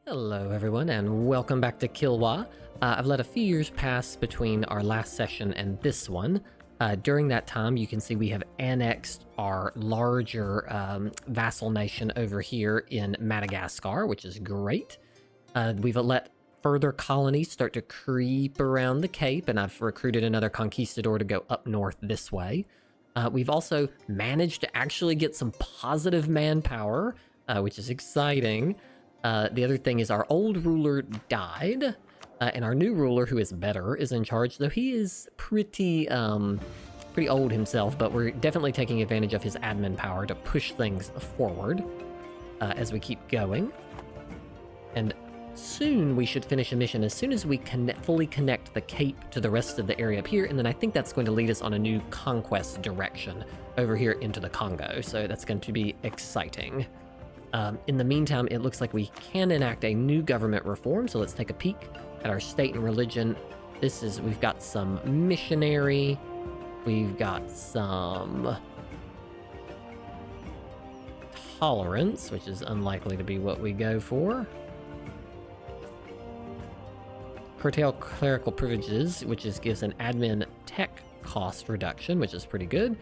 Hello everyone and welcome back to Kilwa. I've let a few years pass between our last session and this one. During that time you can see we have annexed our larger vassal nation over here in Madagascar, which is great. We've let further colonies start to creep around the Cape, and I've recruited another conquistador to go up north this way. We've also managed to actually get some positive manpower, which is exciting. The other thing is our old ruler died, and our new ruler, who is better, is in charge, though he is pretty old himself, but we're definitely taking advantage of his admin power to push things forward as we keep going. And soon we should finish a mission as soon as we fully connect the Cape to the rest of the area up here, and then I think that's going to lead us on a new conquest direction over here into the Congo, so that's going to be exciting. In the meantime, it looks like we can enact a new government reform, so let's take a peek at our state and religion. We've got some missionary, we've got some tolerance, which is unlikely to be what we go for. Curtail clerical privileges, which gives an admin tech cost reduction, which is pretty good.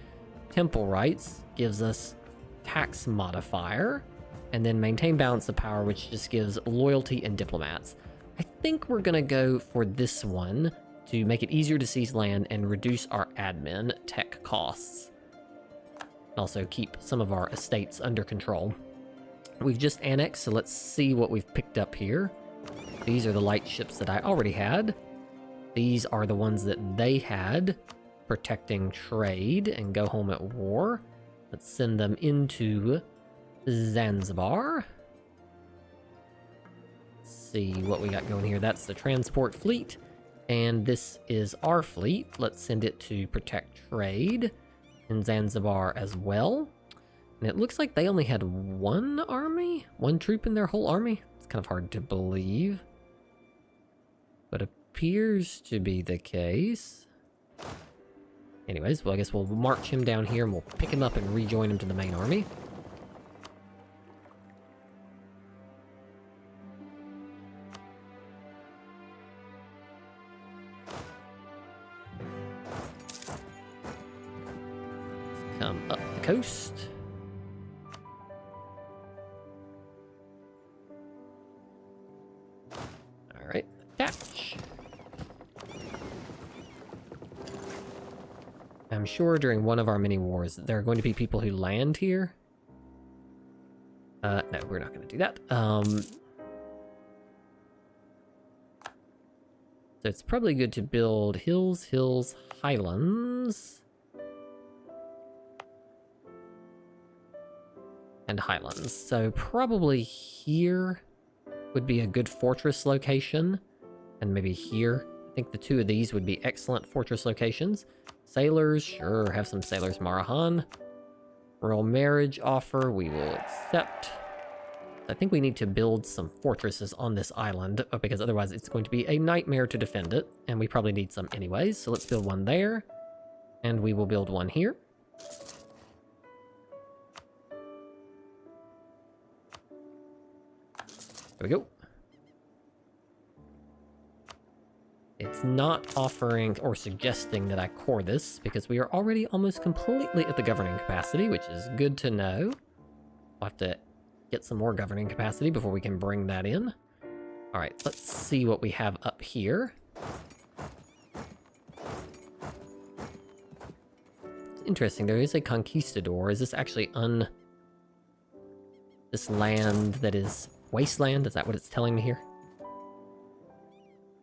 Temple rights gives us tax modifier. And then maintain balance of power, which just gives loyalty and diplomats. I think we're going to go for this one to make it easier to seize land and reduce our admin tech costs. And also keep some of our estates under control. We've just annexed, so let's see what we've picked up here. These are the light ships that I already had. These are the ones that they had, protecting trade and go home at war. Let's send them into Zanzibar. Let's see what we got going here. That's the transport fleet, and this is our fleet. Let's send it to protect trade in Zanzibar as well. And it looks like they only had one troop in their whole army. It's kind of hard to believe, but appears to be the case. Anyways, well, I guess we'll march him down here and we'll pick him up and rejoin him to the main army. Come up the coast. Alright, attach. I'm sure during one of our mini wars there are going to be people who land here. No, we're not going to do that. So it's probably good to build hills, highlands. And highlands. So probably here would be a good fortress location, and maybe here. I think the two of these would be excellent fortress locations. Sailors, sure, have some sailors. Marahan. Royal marriage offer, we will accept. I think we need to build some fortresses on this island, because otherwise it's going to be a nightmare to defend it, and we probably need some anyways. So let's build one there, and we will build one here. There we go. It's not offering or suggesting that I core this, because we are already almost completely at the governing capacity, which is good to know. We'll have to get some more governing capacity before we can bring that in. Alright, let's see what we have up here. It's interesting, there is a conquistador. Is this actually this land that is wasteland? Is that what it's telling me here?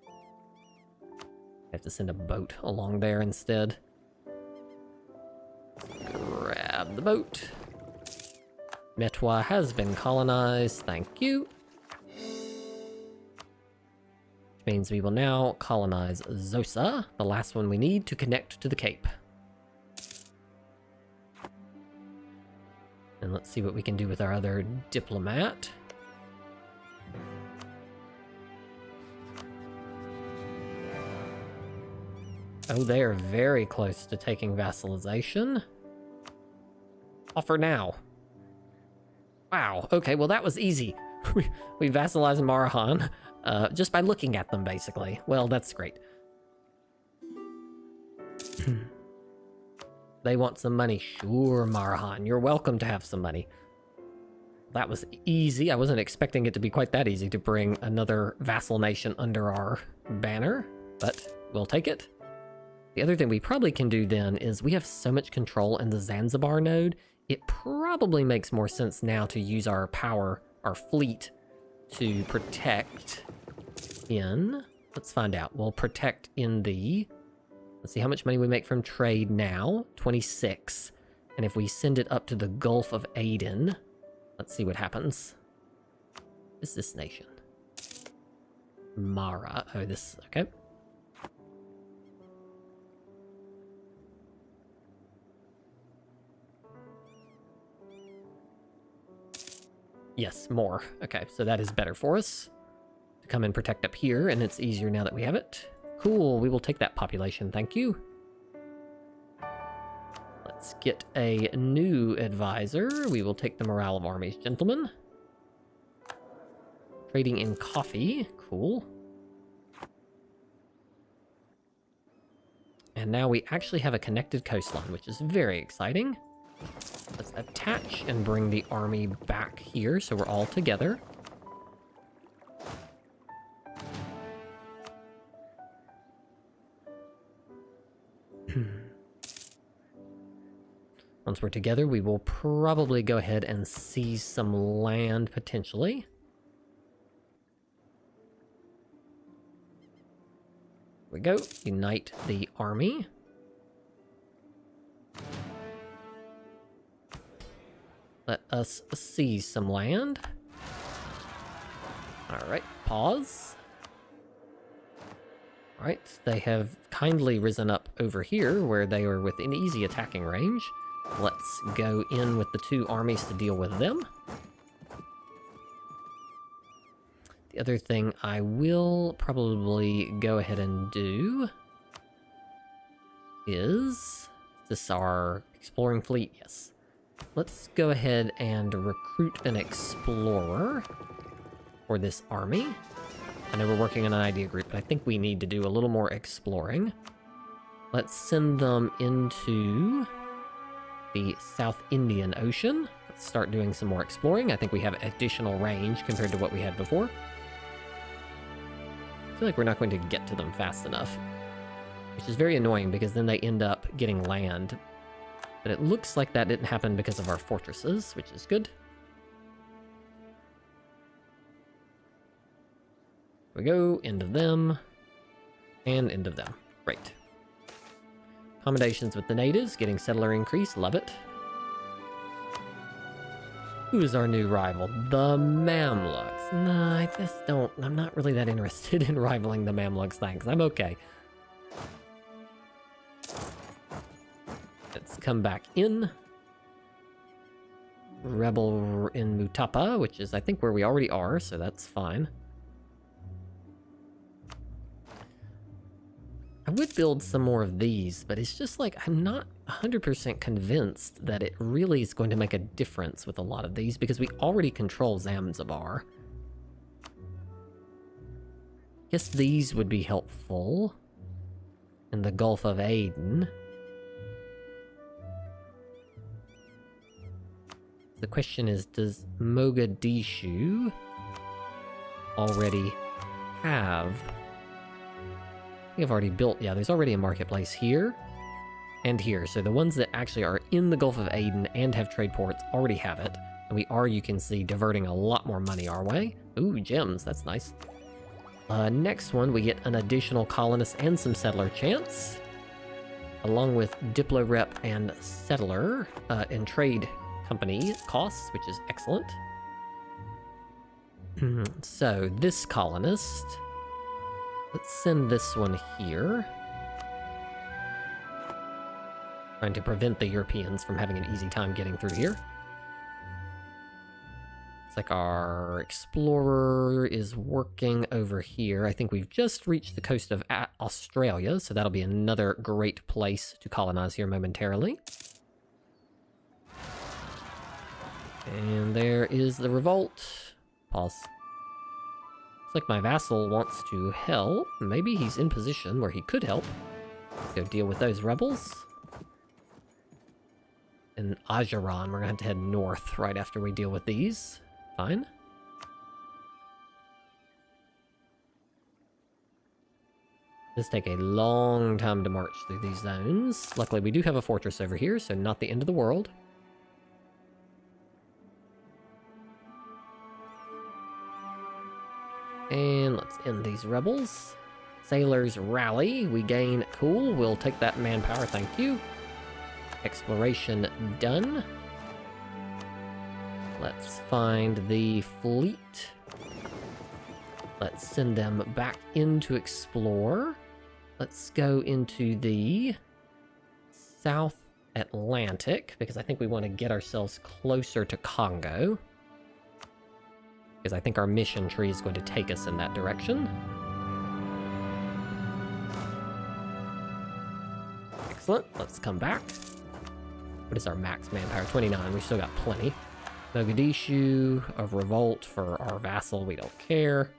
I have to send a boat along there instead. Grab the boat. Metwa has been colonized, thank you. Which means we will now colonize Zosa, the last one we need to connect to the Cape. And let's see what we can do with our other diplomat. Oh, they are very close to taking vassalization. Offer now. Wow, okay, well that was easy. we vassalize Marahan just by looking at them, basically. Well, that's great. They want some money. Sure, Marahan, you're welcome to have some money. That was easy. I wasn't expecting it to be quite that easy to bring another vassal nation under our banner, but we'll take it. The other thing we probably can do then is we have so much control in the Zanzibar node, it probably makes more sense now to use our power, our fleet, to protect in... Let's find out. We'll protect in the... Let's see how much money we make from trade now. 26. And if we send it up to the Gulf of Aden... Let's see what happens. What is this nation? Mara. Oh, this... Okay. Yes, more. Okay, so that is better for us. To come and protect up here, and it's easier now that we have it. Cool, we will take that population, thank you. Let's get a new advisor. We will take the morale of armies, gentlemen. Trading in coffee, cool. And now we actually have a connected coastline, which is very exciting. Let's attach and bring the army back here so we're all together. Once we're together, we will probably go ahead and seize some land, potentially. Here we go. Unite the army. Let us seize some land. Alright, pause. Alright, they have kindly risen up over here where they are within easy attacking range. Let's go in with the two armies to deal with them. The other thing I will probably go ahead and do is this our exploring fleet? Yes. Let's go ahead and recruit an explorer for this army. I know we're working on an idea group, but I think we need to do a little more exploring. Let's send them into the South Indian Ocean. Let's start doing some more exploring. I think we have additional range compared to what we had before. I feel like we're not going to get to them fast enough, which is very annoying because then they end up getting land. But it looks like that didn't happen because of our fortresses, which is good. Here we go, end of them, and end of them. Great. Accommodations with the natives, getting settler increase, love it. Who is our new rival? The Mamluks. No, I just don't, I'm not really that interested in rivaling the Mamluks, thanks. I'm okay. Let's come back in. Rebel in Mutapa, which is, I think, where we already are, so that's fine. I would build some more of these, but it's just like, I'm not 100% convinced that it really is going to make a difference with a lot of these, because we already control Zanzibar. Guess these would be helpful. In the Gulf of Aden. The question is, does Mogadishu already have... We have already built, yeah, there's already a marketplace here and here. So the ones that actually are in the Gulf of Aden and have trade ports already have it. And we are, you can see, diverting a lot more money our way. Ooh, gems, that's nice. Next one, we get an additional colonist and some settler chance, along with Diplo Rep and settler and trade company costs, which is excellent. So this colonist, let's send this one here. Trying to prevent the Europeans from having an easy time getting through here. It's like our explorer is working over here. I think we've just reached the coast of Australia, so that'll be another great place to colonize here momentarily. And there is the revolt. Pause. Looks like my vassal wants to help. Maybe he's in position where he could help. Go deal with those rebels. In Ajaran, we're gonna have to head north right after we deal with these. Fine. This take a long time to march through these zones. Luckily, we do have a fortress over here, so not the end of the world. And let's end these rebels. Sailors rally. We gain. Cool. We'll take that manpower. Thank you. Exploration done. Let's find the fleet. Let's send them back in to explore. Let's go into the South Atlantic, because I think we want to get ourselves closer to Congo. Because I think our mission tree is going to take us in that direction. Excellent. Let's come back. What is our max manpower? 29. We've still got plenty. Mogadishu, a revolt for our vassal. We don't care.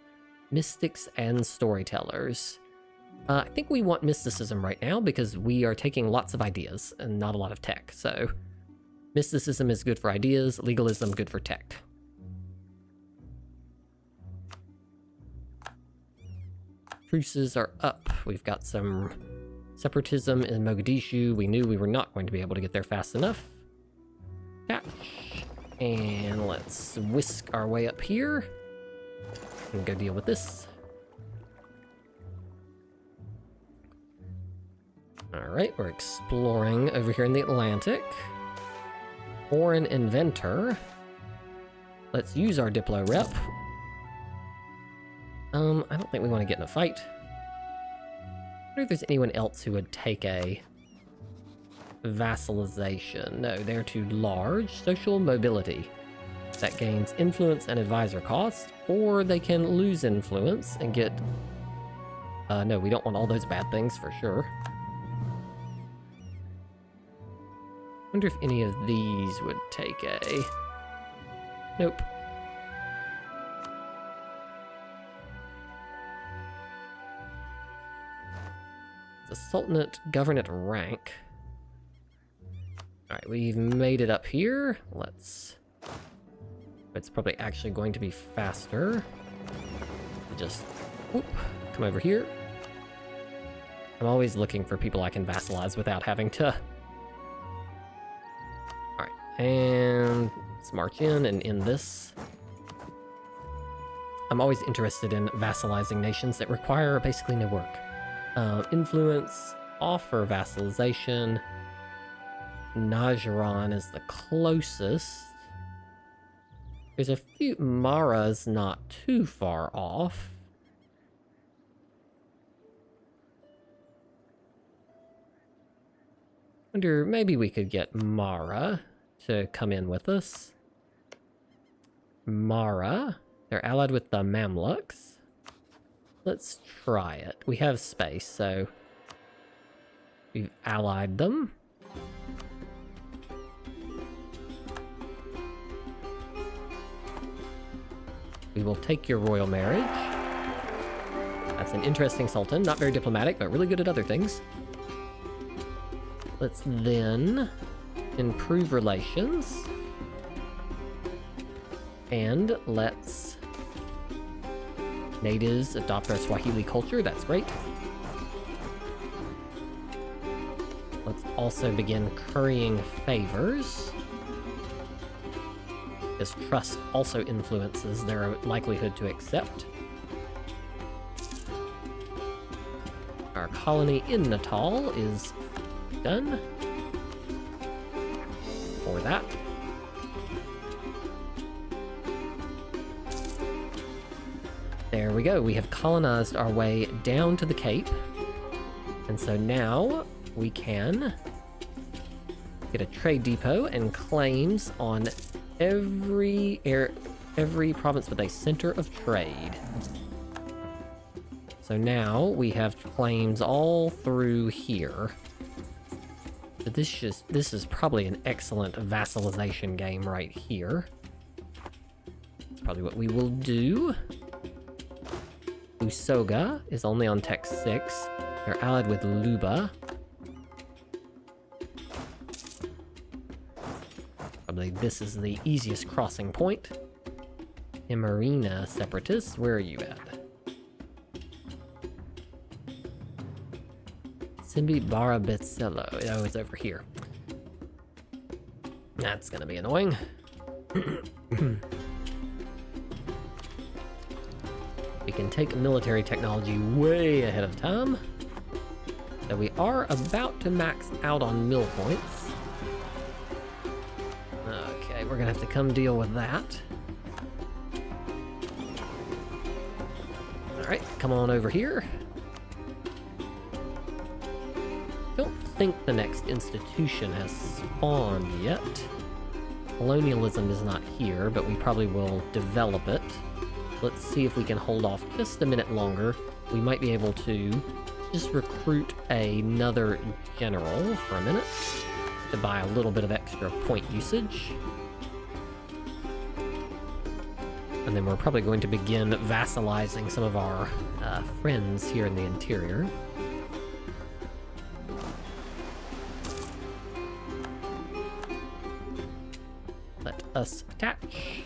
Mystics and storytellers. I think we want mysticism right now because we are taking lots of ideas and not a lot of tech. So mysticism is good for ideas, legalism good for tech. Truces are up. We've got some separatism in Mogadishu. We knew we were not going to be able to get there fast enough. Catch. And let's whisk our way up here and go deal with this. Alright, we're exploring over here in the Atlantic. Foreign inventor. Let's use our Diplo rep. I don't think we want to get in a fight. I wonder if there's anyone else who would take a vassalization. No, they're too large. Social mobility. That gains influence and advisor cost, or they can lose influence and get... no, we don't want all those bad things for sure. Wonder if any of these would take a... Nope. The Sultanate Governate rank. Alright, we've made it up here. Let's... It's probably actually going to be faster. Just... Whoop, come over here. I'm always looking for people I can vassalize without having to... Alright, and let's march in and end this. I'm always interested in vassalizing nations that require basically no work. Influence, offer vassalization. Najaran is the closest. There's a few... Mara's not too far off. Wonder, maybe we could get Mara to come in with us. Mara. They're allied with the Mamluks. Let's try it. We have space, so... We've allied them. We will take your royal marriage. That's an interesting sultan. Not very diplomatic, but really good at other things. Let's then improve relations. And let's... Natives adopt our Swahili culture. That's great. Let's also begin currying favors. Because trust also influences their likelihood to accept. Our colony in Natal is done. For that. There we go. We have colonized our way down to the Cape. And so now we can get a trade depot and claims on every province with a center of trade. So now we have claims all through here. So this is probably an excellent vassalization game right here. Let's probably what we will do. Usoga is only on Tech 6. They're allied with Luba. Probably this is the easiest crossing point. Emarina Separatists, where are you at? Simbi Barabetsello. Oh, it's over here. That's gonna be annoying. We can take military technology way ahead of time. So we are about to max out on mill points. Okay, we're gonna have to come deal with that. Alright, come on over here. Don't think the next institution has spawned yet. Colonialism is not here, but we probably will develop it. Let's see if we can hold off just a minute longer. We might be able to just recruit another general for a minute to buy a little bit of extra point usage. And then we're probably going to begin vassalizing some of our friends here in the interior. Let us attach.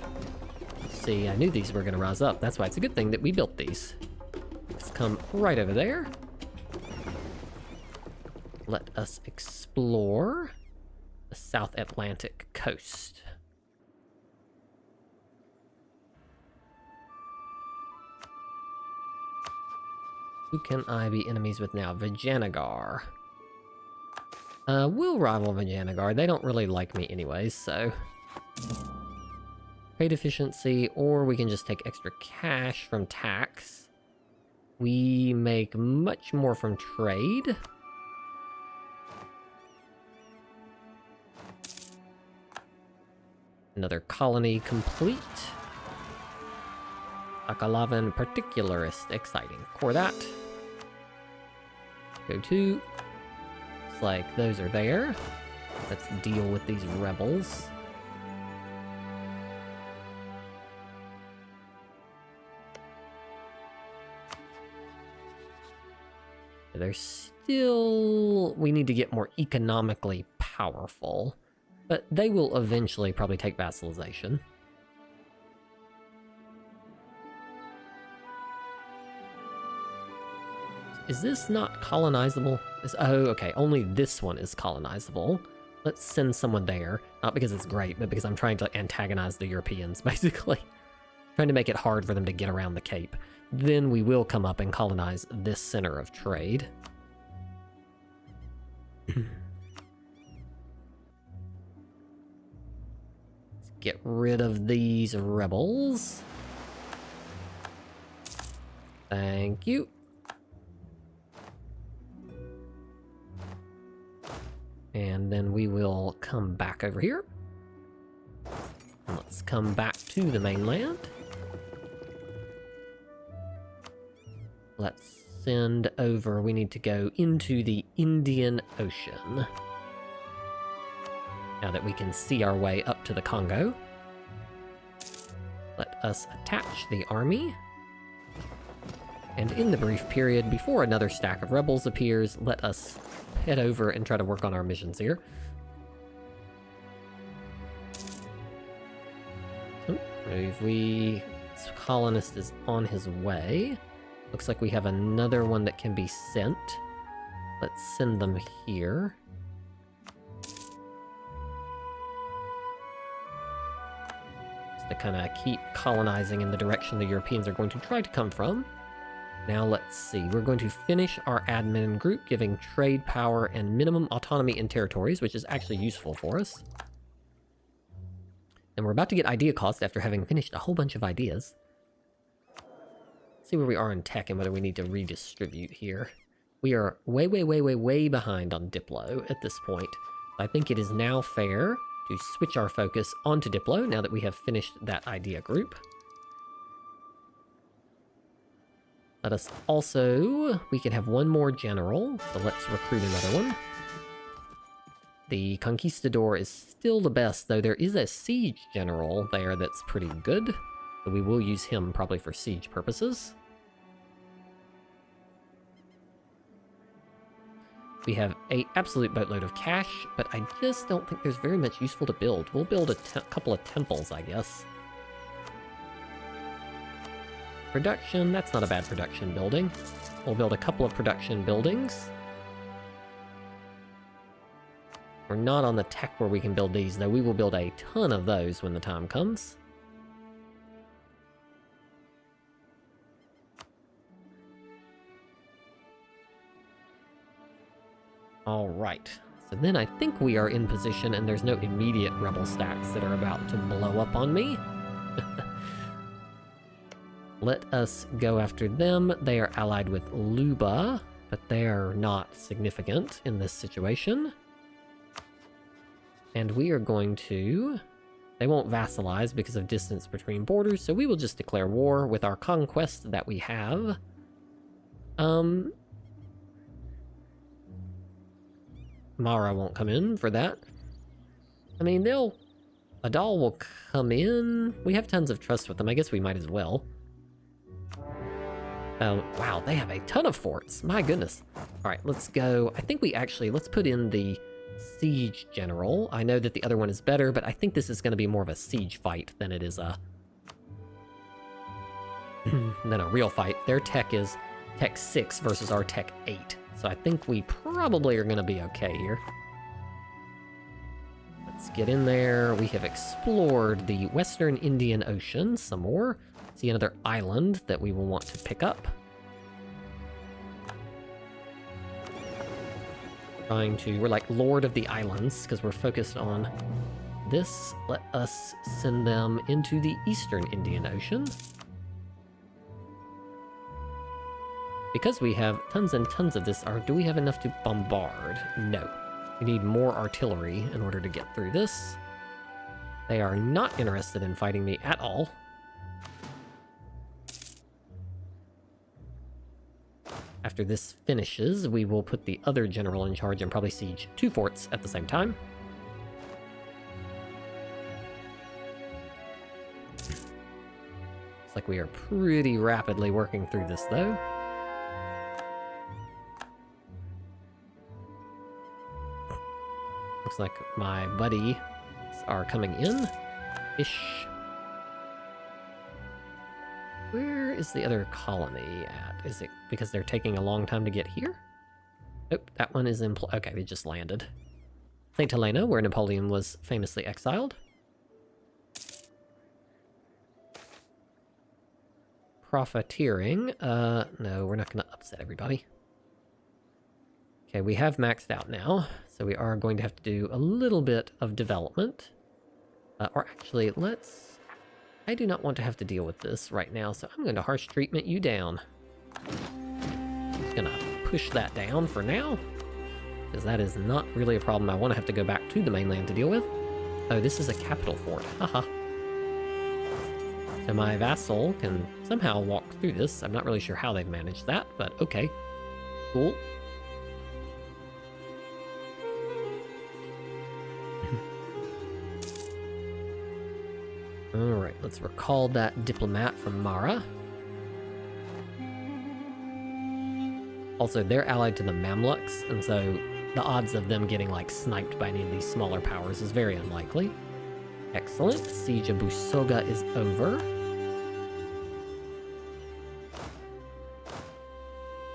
See, I knew these were going to rise up. That's why it's a good thing that we built these. Let's come right over there. Let us explore the South Atlantic coast. Who can I be enemies with now? Vijayanagar. We'll rival Vijayanagar. They don't really like me anyways, so... Trade efficiency, or we can just take extra cash from tax. We make much more from trade. Another colony complete. Akalavan particularist, exciting. Core that. Go to. Looks like those are there. Let's deal with these rebels. They're still... We need to get more economically powerful. But they will eventually probably take vassalization. Is this not colonizable? Oh, okay. Only this one is colonizable. Let's send someone there. Not because it's great, but because I'm trying to antagonize the Europeans, basically. Trying to make it hard for them to get around the Cape. Then we will come up and colonize this center of trade. Let's get rid of these rebels. Thank you. And then we will come back over here. Let's come back to the mainland. Let's send over, we need to go into the Indian Ocean. Now that we can see our way up to the Congo. Let us attach the army. And in the brief period before another stack of rebels appears, let us head over and try to work on our missions here. Oh, this colonist is on his way. Looks like we have another one that can be sent. Let's send them here. Just to kind of keep colonizing in the direction the Europeans are going to try to come from. Now let's see, we're going to finish our admin group, giving trade power and minimum autonomy in territories, which is actually useful for us. And we're about to get idea cost after having finished a whole bunch of ideas. See where we are in tech and whether we need to redistribute here. We are way behind on Diplo at this point. I think it is now fair to switch our focus onto Diplo now that we have finished that idea group. Let us also... We can have one more general, so let's recruit another one. The Conquistador is still the best, though there is a siege general there that's pretty good. So we will use him probably for siege purposes. We have an absolute boatload of cash, but I just don't think there's very much useful to build. We'll build a couple of temples, I guess. Production, that's not a bad production building. We'll build a couple of production buildings. We're not on the tech where we can build these, though we will build a ton of those when the time comes. Alright, so then I think we are in position and there's no immediate rebel stacks that are about to blow up on me. Let us go after them. They are allied with Luba, but they are not significant in this situation. And we are going to... They won't vassalize because of distance between borders, so we will just declare war with our conquest that we have. Mara won't come in for that. I mean, Adal will come in. We have tons of trust with them. I guess we might as well. Wow, they have a ton of forts. My goodness. All right, let's go. I think let's put in the siege general. I know that the other one is better, but I think this is going to be more of a siege fight than it is than a real fight. Their tech is tech 6 versus our tech 8. So I think we probably are going to be okay here. Let's get in there. We have explored the Western Indian Ocean some more. See another island that we will want to pick up. We're like Lord of the Islands because we're focused on this. Let us send them into the Eastern Indian Ocean. Because we have tons and tons of this, do we have enough to bombard? No. We need more artillery in order to get through this. They are not interested in fighting me at all. After this finishes, we will put the other general in charge and probably siege 2 forts at the same time. Looks like we are pretty rapidly working through this, though. Looks like my buddies are coming in-ish. Where is the other colony at? Is it because they're taking a long time to get here? Oh, that one is in... Okay, they just landed. St. Helena, where Napoleon was famously exiled. Profiteering. No, we're not going to upset everybody. Okay, we have maxed out now, so we are going to have to do a little bit of development. Or actually, I do not want to have to deal with this right now, so I'm going to harsh treatment you down. Just gonna push that down for now, because that is not really a problem I want to have to go back to the mainland to deal with. Oh, this is a capital fort. Haha. So my vassal can somehow walk through this. I'm not really sure how they've managed that, but okay. Cool. Alright, let's recall that diplomat from Mara. Also, they're allied to the Mamluks, and so the odds of them getting, like, sniped by any of these smaller powers is very unlikely. Excellent. Siege of Busoga is over.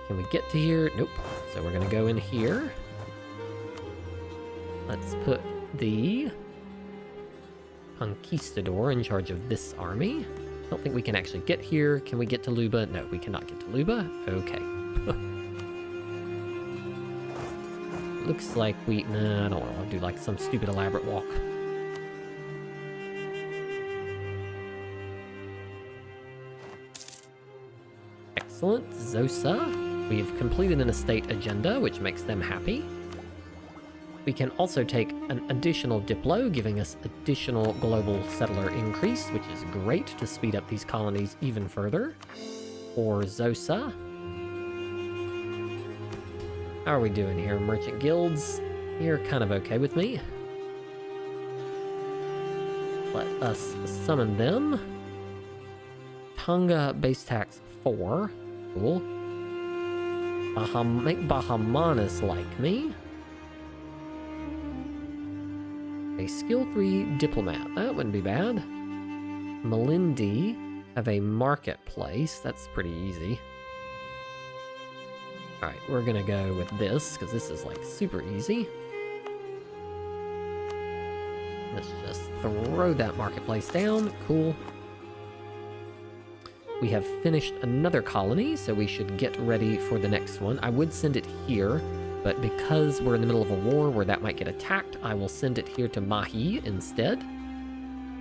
Can we get to here? Nope. So we're gonna go in here. Let's put the Conquistador in charge of this army. I don't think we can actually get here. Can we get to Luba? No, we cannot get to Luba. Okay. Looks like nah, I don't want to do like some stupid elaborate walk. Excellent. Zosa. We've completed an estate agenda, which makes them happy. We can also take an additional Diplo, giving us additional global settler increase, which is great to speed up these colonies even further. Or Zosa. How are we doing here? Merchant guilds, you're kind of okay with me. Let us summon them. Tonga base tax 4. Cool. Make Bahamanas like me. A skill 3 diplomat. That wouldn't be bad. Malindi have a marketplace. That's pretty easy. Alright, we're gonna go with this, because this is like super easy. Let's just throw that marketplace down. Cool. We have finished another colony, so we should get ready for the next one. I would send it here, but because we're in the middle of a war where that might get attacked, I will send it here to Mahi instead,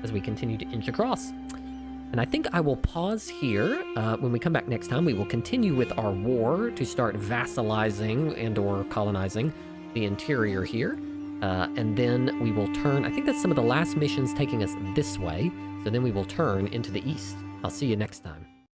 as we continue to inch across. And I think I will pause here. When we come back next time, we will continue with our war to start vassalizing and or colonizing the interior here. And then we will turn, I think that's some of the last missions taking us this way, so then we will turn into the east. I'll see you next time.